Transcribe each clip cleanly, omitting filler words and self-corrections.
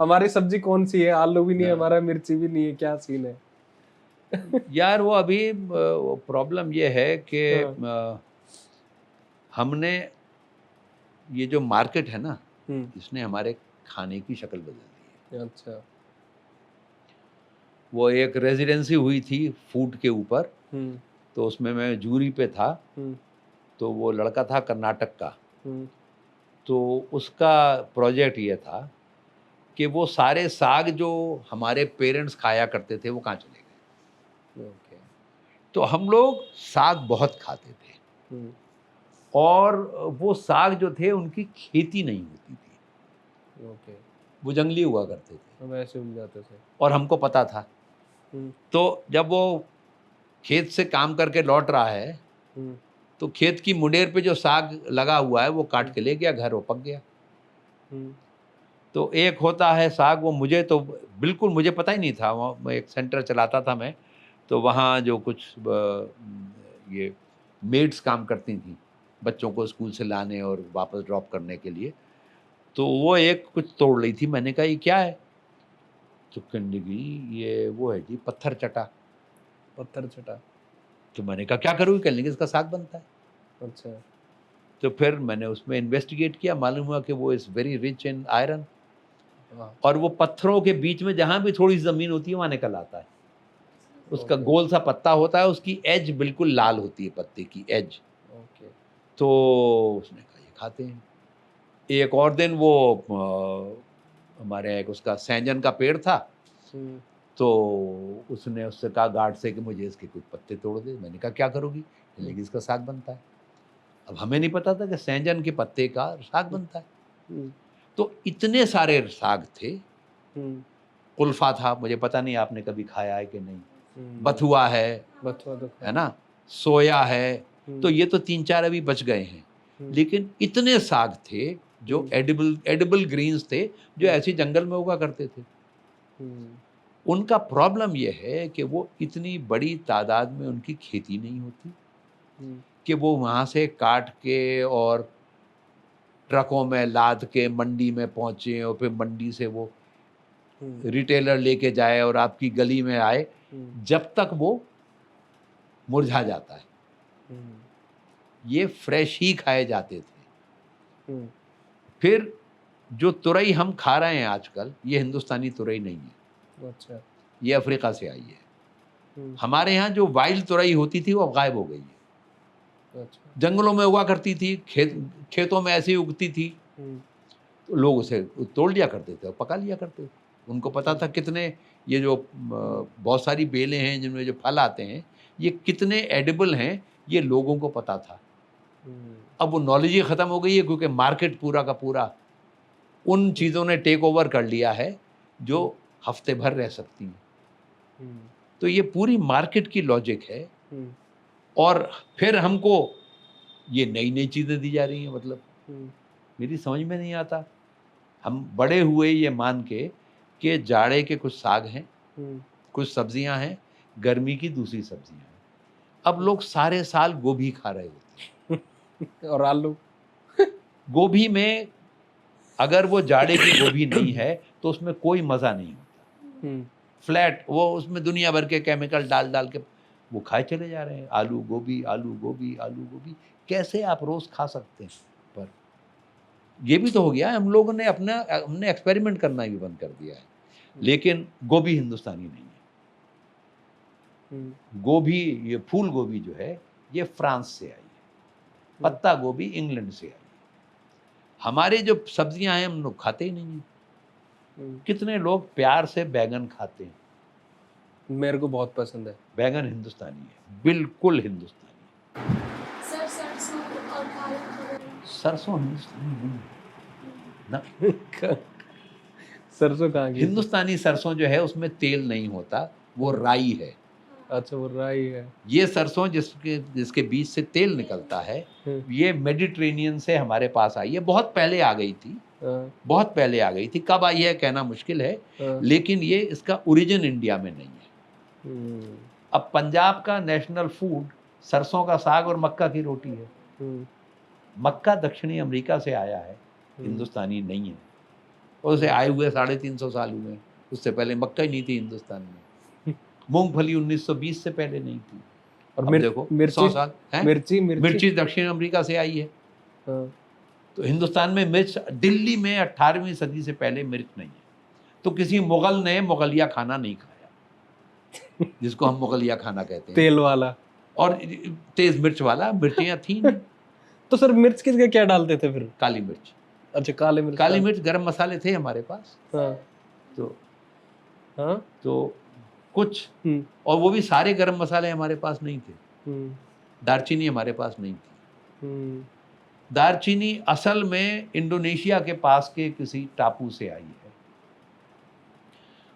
हमारी सब्जी कौन सी है? आलू भी नहीं है हमारा, मिर्ची भी नहीं है, क्या सीन है? यार वो अभी प्रॉब्लम ये है कि हाँ। हमने ये जो मार्केट है ना, हम्म। इसने हमारे खाने की शक्ल बदल दी है। अच्छा। वो एक रेजिडेंसी हुई थी फूड के ऊपर, हम्म। तो उसमें मैं जूरी पे था। हम्म। तो वो लड़का था कर्नाटक का, हम्म। तो उसका प्रोजेक्ट ये था कि वो सारे साग जो हमारे पेरेंट्स खाया करते थे वो कहाँ चले गए। ओके। तो हम लोग साग बहुत खाते थे, हम्म। और वो साग जो थे उनकी खेती नहीं होती थी, ओके। वो जंगली हुआ करते थे, हम ऐसे उग जाते थे। और हमको पता था। हम्म। तो जब वो खेत से काम करके लौट रहा है, हम्म। तो खेत की मुंडेर पे जो साग लगा हुआ है वो काट हम्म। के ले गया घर, वो पक गया। हम्म। तो एक होता है साग, वो मुझे तो बिल्कुल मुझे पता ही नहीं था। वहाँ मैं एक सेंटर चलाता था मैं, तो वहाँ जो कुछ ये मेड्स काम करती थी बच्चों को स्कूल से लाने और वापस ड्रॉप करने के लिए, तो वो एक कुछ तोड़ रही थी। मैंने कहा ये क्या है? तो कहने लगी ये वो है जी पत्थर चटा। पत्थर चटा। तो मैंने कहा क्या करूँगी? कहने लगी इसका साग बनता है। अच्छा। तो फिर मैंने उसमें इन्वेस्टिगेट किया, मालूम हुआ कि वो is very rich in iron, हाँ। और वो पत्थरों के बीच में जहाँ भी थोड़ी ज़मीन होती है वहाँ निकल आता है। उसका ओके। गोल सा पत्ता होता है, उसकी एज बिल्कुल लाल होती है, पत्ते की एज। ओके। तो उसने कहा ये खाते हैं। एक और दिन वो हमारे यहाँ एक उसका सैंजन का पेड़ था, हम्म। तो उसने उससे कहा गार्ड से कि मुझे इसके कुछ पत्ते तोड़ दे। मैंने कहा क्या करोगी? कहने लगी इसका साग बनता है। अब हमें नहीं पता था कि सैंजन के पत्ते का साग बनता है। हम्म। तो इतने सारे साग थे। हम्म। कुल्फा था, मुझे पता नहीं आपने कभी खाया है कि नहीं। हम्म। बथुआ है बथुआ तो है खाया। ना, सोया है। तो हम्म। ये तो 3-4 अभी बच गए हैं, हम्म। लेकिन इतने साग थे जो हम्म। एडिबल एडिबल ग्रीन्स थे, जो हम्म। ऐसे जंगल में उगा करते थे। हम्म। उनका प्रॉब्लम ये है कि वो इतनी बड़ी तादाद में उनकी खेती नहीं होती हम्म। कि वो वहाँ से काट के और ट्रकों में लाद के मंडी में पहुँचे, और फिर मंडी से वो हम्म। रिटेलर लेके जाए और आपकी गली में आए, हम्म। जब तक वो मुरझा जाता है। हम्म। ये फ्रेश ही खाए जाते थे। हम्म। फिर जो तुरई हम खा रहे हैं आजकल, ये हिंदुस्तानी तुरई नहीं है, अच्छा। ये अफ्रीका से आई है। हम्म। हमारे यहाँ जो वाइल्ड तुरई होती थी वो अब गायब हो गई है। अच्छा। जंगलों में उगा करती थी, हम्म। खेतों में ऐसे ही उगती थी, हम्म। तो लोग उसे तोड़ लिया करते थे और पका लिया करते थे। उनको पता अच्छा। था कितने ये जो बहुत सारी बेलें हैं जिनमें जो फल आते हैं, ये कितने एडिबल हैं, ये लोगों को पता था। हम्म। अब वो नॉलेज ही खत्म हो गई है, क्योंकि मार्केट पूरा का पूरा उन चीज़ों ने टेक ओवर कर लिया है जो हम्म। हफ्ते भर रह सकती हैं। हम्म। तो ये पूरी मार्केट की लॉजिक है, हम्म। और फिर हमको ये नई-नई चीज़ें दी जा रही हैं। मतलब हम्म। मेरी समझ में नहीं आता। हम बड़े हुए ये मान के कि जाड़े के कुछ साग हैं, हम्म। कुछ सब्जियाँ हैं, गर्मी की दूसरी सब्जियाँ हैं। अब हम्म। लोग सारे साल गोभी खा रहे होते हैं। और आलू। गोभी में अगर वो जाड़े की गोभी नहीं है, तो उसमें कोई मज़ा नहीं होता। हम्म। फ्लैट वो उसमें दुनिया भर के केमिकल डाल-डाल के वो खाए चले जा रहे हैं। आलू गोभी, आलू गोभी, आलू गोभी, कैसे आप रोज़ खा सकते हैं? पर ये भी तो हो गया है, हम लोगों ने हमने एक्सपेरिमेंट करना भी बंद कर दिया है। हम्म। लेकिन गोभी हिंदुस्तानी नहीं है। हम्म। गोभी, ये फूल गोभी जो है, ये फ्रांस से आई है। हम्म। पत्ता गोभी इंग्लैंड से आई है। हमारी जो सब्जियाँ हैं हम लोग खाते ही नहीं हैं। हम्म। कितने लोग प्यार से बैंगन खाते हैं। मेरे को बहुत पसंद है। बैंगन हिंदुस्तानी है, बिल्कुल हिंदुस्तानी है। सर सरसों और पालक सरसों हिंदुस्तानी नहीं है ना। सरसों कहाँ की थी? हिंदुस्तानी सरसों जो है उसमें तेल नहीं होता, वो राई है। अच्छा, वो राई है। ये सरसों जिसके जिसके बीज से तेल निकलता है, हम्म। ये मेडिटेरेनियन से हमारे पास आई है। बहुत पहले आ गई थी, हाँ। बहुत पहले आ गई थी। कब आई है कहना मुश्किल है, हाँ। लेकिन ये इसका ओरिजिन इंडिया में नहीं है। हम्म। अब पंजाब का नेशनल फूड सरसों का साग और मक्का की रोटी है। हम्म। मक्का दक्षिणी अमेरिका से आया है, हिंदुस्तानी नहीं है। और उसे आए हुए 350 साल हुए हैं। उससे पहले मक्का ही नहीं थी हिंदुस्तान में। मूंगफली 1920 से पहले नहीं थी। और अब देखो 100 साल हैं। मिर्ची दक्षिण अमेरिका से आई है। हाँ। तो हिंदुस्तान में मिर्च, दिल्ली में 18वीं सदी से पहले मिर्च नहीं है। तो किसी मुगल ने मुगलिया खाना नहीं खाया, जिसको हम मुगलिया खाना कहते हैं, तेल वाला और तेज मिर्च वाला। मिर्चियाँ थी नहीं। तो सर मिर्च किसके क्या डालते थे फिर? काली मिर्च। अच्छा, काली मिर्च काली मिर्च, गरम मसाले थे हमारे पास। हाँ तो हाँ। कुछ, हम्म, और वो भी सारे गरम मसाले हमारे पास नहीं थे। हम्म, दालचीनी हमारे पास नहीं थी। हम्म, दालचीनी असल में इंडोनेशिया के पास के किसी टापू से आई है,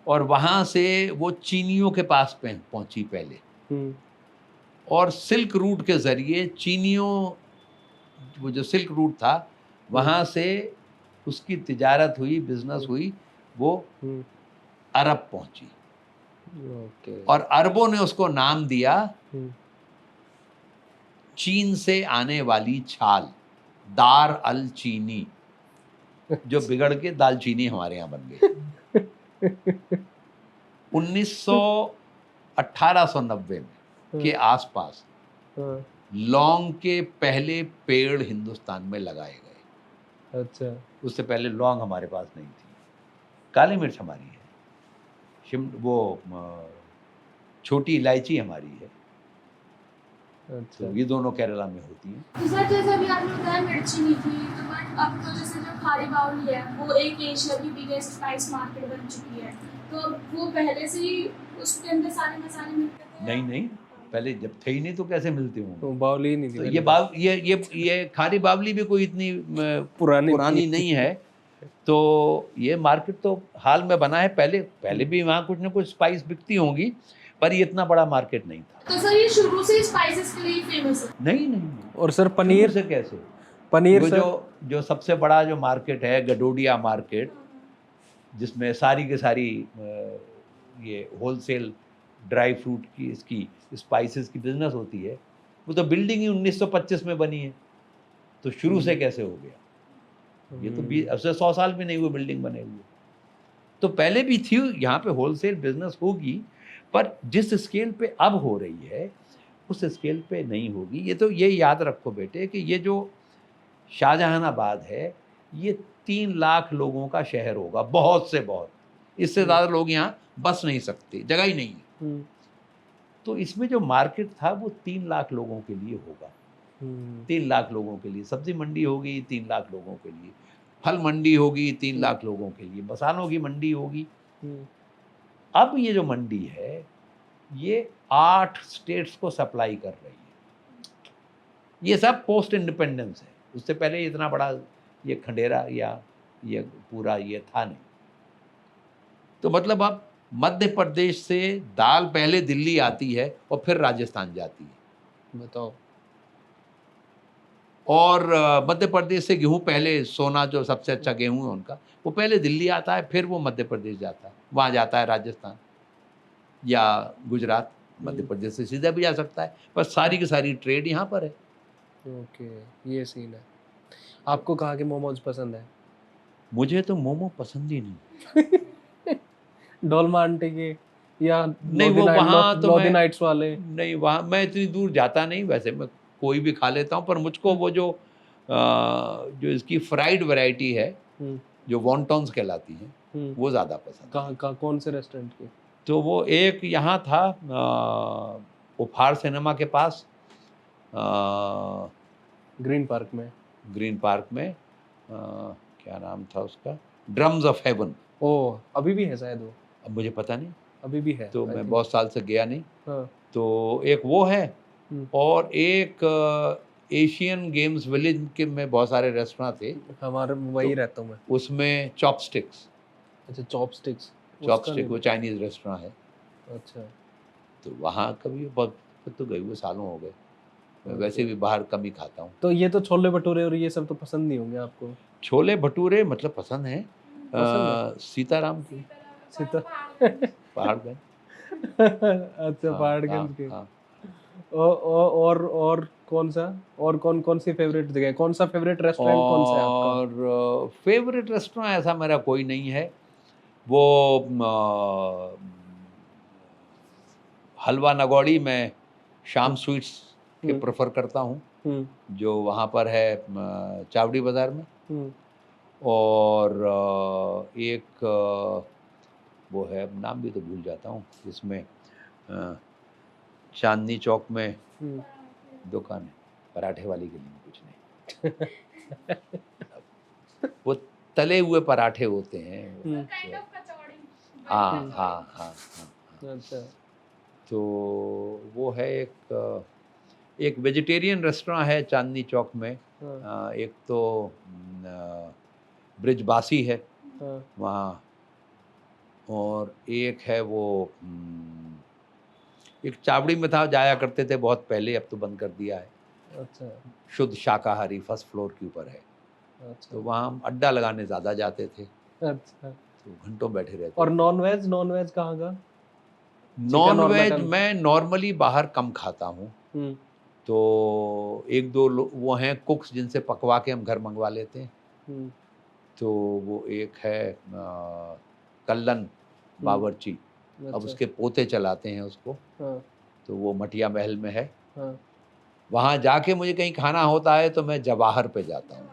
और वहाँ से वो चीनियों के पास पहुँची पहले, हम्म, और सिल्क रूट के ज़रिए चीनियों, वो जो सिल्क रूट था, वहाँ से उसकी तिजारत हुई, बिजनेस हुई, वो हम्म, अरब पहुँची। ओके। और अरबों ने उसको नाम दिया हम्म, चीन से आने वाली छाल, दार अल चीनी, जो बिगड़ के दालचीनी हमारे यहाँ बन गई। 1890 में के आसपास हाँ, लौंग के पहले पेड़ हिंदुस्तान में लगाए गए। अच्छा, उससे पहले लौंग हमारे पास नहीं थी। काली मिर्च हमारी है, छोटी इलायची हमारी है। अच्छा। तो ये दोनों केरला में होती हैं। तो सर जैसे अभी आपने बताया मिर्ची नहीं थी, तो बट अब तो जैसे जो खारी बावली है वो एक एशिया की बिगेस्ट स्पाइस मार्केट बन चुकी है, तो अब वो पहले से ही उसके अंदर सारे मसाले मिलते थे? नहीं नहीं, पहले जब थे ही नहीं तो कैसे मिलते होंगे। तो बावली ही नहीं थी तो पहले। ये खारी बावली भी कोई इतनी पुरानी नहीं है। तो ये मार्केट तो हाल में बना है। पहले भी वहाँ कुछ ना कुछ स्पाइस बिकती होंगी, पर ये इतना बड़ा मार्केट नहीं था। तो सर ये शुरू से स्पाइसेस के लिए फेमस है? नहीं नहीं। और सर पनीर शुरू से कैसे? पनीर वो सर, जो सबसे बड़ा जो मार्केट है, गडोडिया मार्केट, जिसमें सारी की सारी ये होलसेल ड्राई फ्रूट की, इसकी स्पाइसेस की बिजनेस होती है, वो तो बिल्डिंग ही 1925 में बनी है। तो शुरू से कैसे हो गया? ये तो अब से 100 साल भी नहीं हुए बिल्डिंग बने हुए। तो पहले भी थी यहाँ पे होलसेल बिजनेस होगी, पर जिस स्केल पे अब हो रही है उस स्केल पे नहीं होगी। ये याद रखो बेटे कि ये जो शाहजहानाबाद है, ये 3 लाख लोगों का शहर होगा, बहुत से बहुत। इससे ज़्यादा लोग यहाँ बस नहीं सकते, जगह ही नहीं है। तो इसमें जो मार्केट था वो 3 लाख लोगों के लिए होगा। 3 लाख लोगों के लिए सब्जी मंडी होगी, 3 लाख लोगों के लिए फल मंडी होगी, 3 लाख लोगों के लिए मसालों की मंडी होगी। अब ये जो मंडी है ये 8 स्टेट्स को सप्लाई कर रही है। ये सब पोस्ट इंडिपेंडेंस है, उससे पहले इतना बड़ा ये खंडेरा या ये पूरा ये था नहीं। तो मतलब अब मध्य प्रदेश से दाल पहले दिल्ली आती है और फिर राजस्थान जाती है, बताओ। और मध्य प्रदेश से गेहूं पहले, सोना जो सबसे अच्छा गेहूं है उनका, वो पहले दिल्ली आता है, फिर वो मध्य प्रदेश जाता है, वहाँ जाता है राजस्थान या गुजरात। मध्य प्रदेश से सीधा भी जा सकता है, पर सारी की सारी ट्रेड यहाँ पर है। ओके, ये सीन है। आपको कहाँ के मोमोज पसंद है? मुझे तो मोमो पसंद ही नहीं। डोलमा आंटी के या नहीं, वो वहाँ तो लॉदी नाइट्स वाले? नहीं, वहाँ मैं इतनी दूर जाता नहीं। वैसे मैं कोई भी खा लेता हूँ, पर मुझको वो जो इसकी फ्राइड वैरायटी है, जो वॉन्टॉन्स कहलाती हैं, वो ज़्यादा पसंद है। कहाँ कौन से रेस्टोरेंट की? तो वो एक यहाँ था उपहार सिनेमा के पास, ग्रीन पार्क में। ग्रीन पार्क में क्या नाम था उसका, ड्रम्स ऑफ हेवन। ओह, अभी भी है शायद वो? अब मुझे पता नहीं, अभी भी है तो I मैं think। बहुत साल से गया नहीं। हाँ। तो एक वो है, और एक एशियन गेम्स विलेज के में बहुत सारे रेस्टोरेंट थे, हमारे वही रहता हूँ मैं। उसमें चॉपस्टिक्स। अच्छा, चॉपस्टिक्स। वो चाइनीज रेस्टोरेंट है। अच्छा। तो वहाँ कभी बहुत तो गए हुए सालों हो गए। मैं वैसे भी बाहर कम ही खाता हूँ। तो ये तो छोले भटूरे और ये सब तो पसंद नहीं होंगे आपको? छोले भटूरे मतलब पसंद है, सीताराम की, सीता पहाड़गंज। अच्छा, पहाड़गंज के। हाँ। और कौन सा? और कौन कौन सी फेवरेट जगह, कौन सा फेवरेट रेस्टोरेंट कौन सा है आपका? और फेवरेट रेस्टोरेंट ऐसा मेरा कोई नहीं है। वो हलवा नगौड़ी में श्याम स्वीट्स के हम्म। प्रेफर करता हूँ, हम्म। जो वहाँ पर है चावड़ी बाज़ार में। हम्म। और एक वो है, नाम भी तो भूल जाता हूँ, जिसमें चांदनी चौक में हम्म। दुकान है, पराठे वाली गली में, कुछ नहीं, वो तले हुए पराठे होते हैं। काइंड ऑफ कचौड़ी। हाँ हम्म। हाँ हाँ हाँ। अच्छा। तो वो है एक वेजिटेरियन रेस्टोरेंट है चांदनी चौक में। हाँ। एक तो ब्रिजबासी है हाँ। वहाँ, और एक है वो एक चावड़ी में था, जाया करते थे बहुत पहले, अब तो बंद कर दिया है। अच्छा। शुद्ध शाकाहारी, फर्स्ट फ्लोर के ऊपर है। अच्छा। तो वहाँ हम अड्डा लगाने ज़्यादा जाते थे, अच्छा। तो घंटों बैठे रहते और थे। नॉन वेज कहाँ का? नॉन और वेज मटन? मैं नॉर्मली बाहर कम खाता हूँ। हम्म। तो एक दो वो हैं कुक्स जिनसे पकवा के हम घर मंगवा लेते हैं। हम्म। तो वो एक है कल्लन बावर्ची, अब अच्छा। उसके पोते चलाते हैं उसको। हाँ। तो वो मटिया महल में है। हाँ। वहाँ जाके मुझे कहीं खाना होता है तो मैं जवाहर पे जाता हूँ।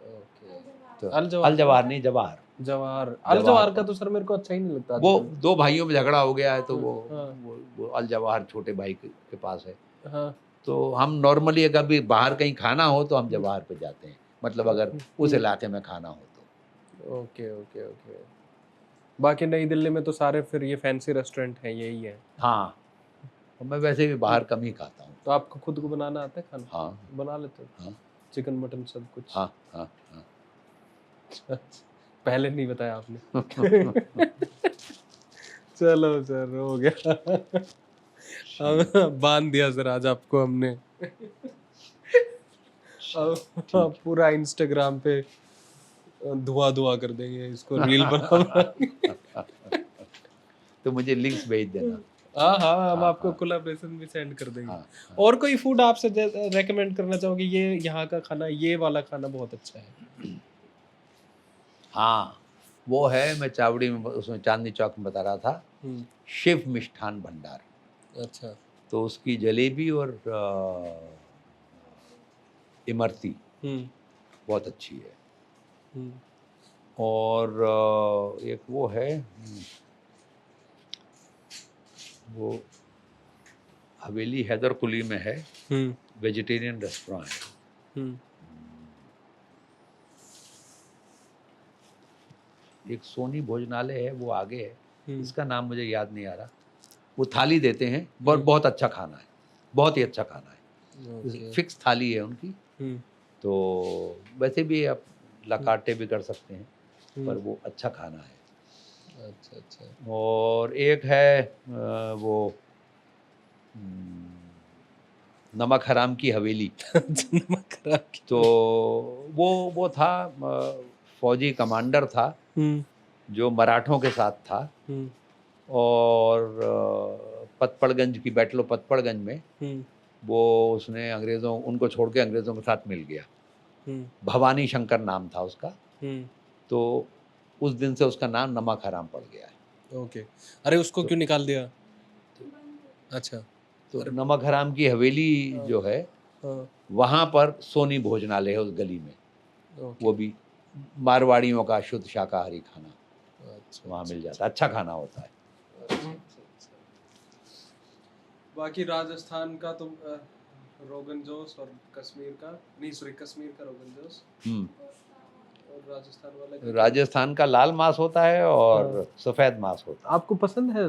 ओके। तो अल जवाहर अल जवाहर नहीं, जवाहर। जवाहर अल जवाहर जवाहर का का तो सर मेरे को अच्छा ही नहीं लगता वो आजकल। दो भाइयों में झगड़ा हो गया है, तो हाँ। वो अल जवाहर छोटे भाई के पास है। हाँ। तो हम नॉर्मली अगर भी बाहर कहीं खाना हो तो हम जवाहर पे जाते हैं, मतलब अगर उस इलाके में खाना हो तो। Okay okay okay. बाकी नई दिल्ली में तो सारे फिर ये फैंसी रेस्टोरेंट हैं, यही है। हाँ, और मैं वैसे भी बाहर कम ही खाता हूँ। तो आपको खुद को बनाना आता है खाना? हाँ बना लेते हो? हाँ चिकन मटन सब कुछ? हाँ हाँ हाँ। पहले नहीं बताया आपने। चलो सर, हो गया। बांध दिया सर आज आपको हमने। अब पूरा इंस्टाग्राम पे धुआं धुआं कर देंगे इसको, रील बना बना के। तो मुझे लिंक्स भेज देना। हाँ हाँ, हम हाँ, आपको हाँ। कोलैबोरेशन भी सेंड कर देंगे। हाँ, हाँ। और कोई फूड आपसे रेकमेंड करना चाहोगे, ये यहाँ का खाना, ये वाला खाना बहुत अच्छा है? हाँ, वो है, मैं चावड़ी में उसमें चांदनी चौक में बता रहा था, शिव मिष्ठान भंडार। अच्छा। तो उसकी जलेबी और इमरती बहुत अच्छी है। और एक वो है, वो हवेली हैदर कुली में है, वेजिटेरियन रेस्टोरेंट है। एक सोनी भोजनालय है, वो आगे है, इसका नाम मुझे याद नहीं आ रहा। वो थाली देते हैं, बहुत अच्छा खाना है, बहुत ही अच्छा खाना है। फिक्स थाली है उनकी। तो वैसे भी आप लकाटे भी कर सकते हैं, पर वो अच्छा खाना है। अच्छा अच्छा। और एक है वो नमक हराम की हवेली। नमक हराम की। तो वो था, फौजी कमांडर था जो मराठों के साथ था, और पतपड़गंज की बैटल ऑफ पतपड़गंज में वो उसने उनको छोड़ के अंग्रेज़ों के साथ मिल गया। भवानी शंकर नाम था उसका। तो उस दिन से उसका नाम नमक हराम पड़ गया है। ओके। अरे उसको क्यों निकाल दिया? अच्छा। तो नमक हराम की हवेली जो है, वहाँ पर सोनी भोजनालय है उस गली में। वो भी मारवाड़ियों का शुद्ध शाकाहारी खाना वहाँ मिल जाता है, अच्छा खाना होता है। बाकी राजस्थान का तो रोगन जोश, और कश्मीर का नहीं, सॉरी, कश्मीर का रोगन जोश, और राजस्थान का लाल मांस होता है और सफ़ेद मांस होता है। आपको पसंद है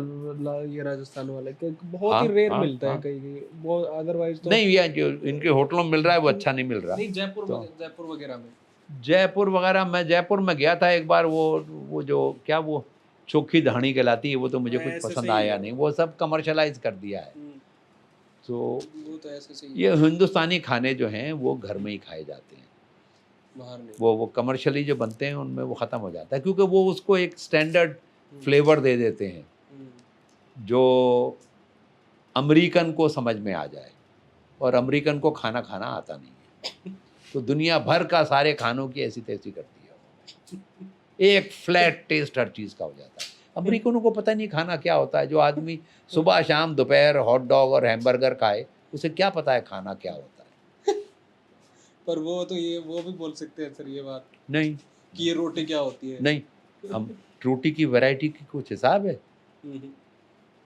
ये राजस्थान वाला? बहुत ही रेयर मिलता है कहीं, वो अदरवाइज तो नहीं, ये जो इनके होटलों में मिल रहा है वो अच्छा नहीं मिल रहा। नहीं, जयपुर वगैरह में, मैं जयपुर में गया था एक बार, वो जो क्या वो चोखी धहानी कहलाती है, वो तो मुझे कुछ पसंद आया नहीं, वो सब कमर्शलाइज कर दिया है। तो वो तो ऐसे से ये हिंदुस्तानी खाने जो हैं वो घर में ही खाए जाते हैं, बाहर नहीं। वो कमर्शियली जो बनते हैं उनमें वो ख़त्म हो जाता है, क्योंकि वो उसको एक स्टैंडर्ड फ्लेवर दे देते हैं जो अमेरिकन को समझ में आ जाए। और अमेरिकन को खाना खाना आता नहीं है। तो दुनिया भर का सारे खानों की ऐसी तैसी करती है, एक फ्लैट टेस्ट हर चीज़ का हो जाता है। अमेरिकनों को पता नहीं खाना क्या होता है। जो आदमी सुबह शाम दोपहर हॉट डॉग और हैमबर्गर खाए, उसे क्या पता है खाना क्या होता है। पर वो तो ये वो भी बोल सकते हैं सर ये बात नहीं कि ये रोटी क्या होती है। नहीं, हम रोटी की वैरायटी की कुछ हिसाब है। हम्म,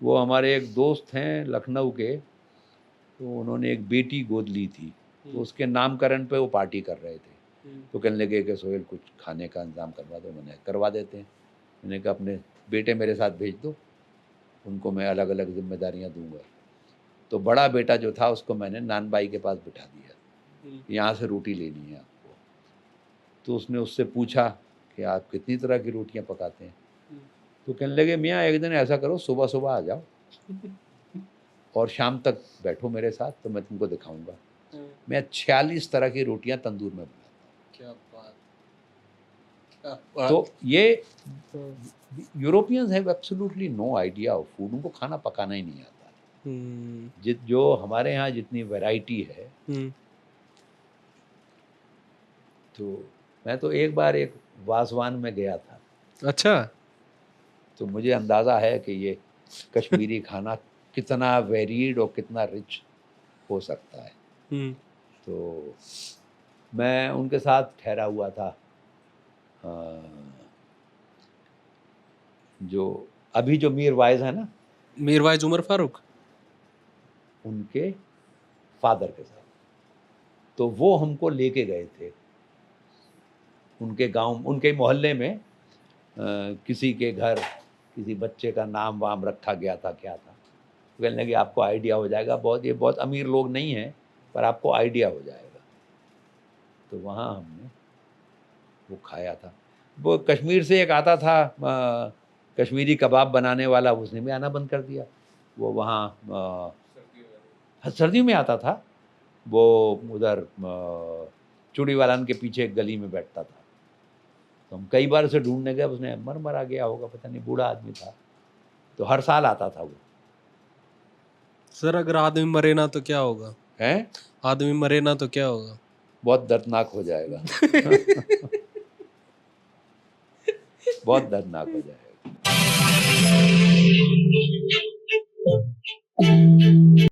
वो हमारे एक दोस्त हैं लखनऊ के, तो उन्होंने एक बेटी गोद ली थी, तो उसके नामकरण पे वो पार्टी कर रहे थे। तो कहने लगे कि सोहेल कुछ खाने का इंतजाम करवा दो। मैंने करवा देते हैं। मैंने कहा अपने बेटे मेरे साथ भेज दो, उनको मैं अलग अलग जिम्मेदारियां दूंगा। तो बड़ा बेटा जो था उसको मैंने नान बाई के पास बिठा दिया, यहाँ से रोटी लेनी है आपको। तो उसने उससे पूछा कि आप कितनी तरह की रोटियां पकाते हैं। तो कहने लगे मियाँ एक दिन ऐसा करो, सुबह सुबह आ जाओ और शाम तक बैठो मेरे साथ, तो मैं तुमको दिखाऊंगा। मैं 46 तरह की रोटियां तंदूर में बनाता हूँ। क्या बात। तो ये Europeans have absolutely no idea of food. उनको खाना पकाना ही नहीं आता। जो हमारे यहाँ जितनी वैरायटी है, तो मैं तो एक बार एक वासवान में गया था। अच्छा। तो मुझे अंदाज़ा है कि ये कश्मीरी खाना कितना वेरीड और कितना रिच हो सकता है। तो मैं उनके साथ ठहरा हुआ था। जो अभी जो मीर वाइज है ना, मीर वाइज उमर फारूक, उनके फादर के साथ। तो वो हमको लेके गए थे उनके गांव, उनके मोहल्ले में। किसी के घर किसी बच्चे का नाम वाम रखा गया था, क्या था। कहने लगे आपको आइडिया हो जाएगा, ये बहुत अमीर लोग नहीं हैं, पर आपको आइडिया हो जाएगा। तो वहाँ हमने वो खाया था। वो कश्मीर से एक आता था कश्मीरी कबाब बनाने वाला, उसने भी आना बंद कर दिया। वो वहाँ सर्दियों में आता था। वो उधर चूड़ीवालन के पीछे एक गली में बैठता था। तो हम कई बार उसे ढूंढने गए, उसने मर आ गया होगा, पता नहीं, बूढ़ा आदमी था। तो हर साल आता था वो। सर अगर आदमी मरे ना तो क्या होगा? हैं? आदमी मरे ना तो क्या होगा? बहुत दर्दनाक हो जाएगा। बहुत दर्दनाक हो जाएगा।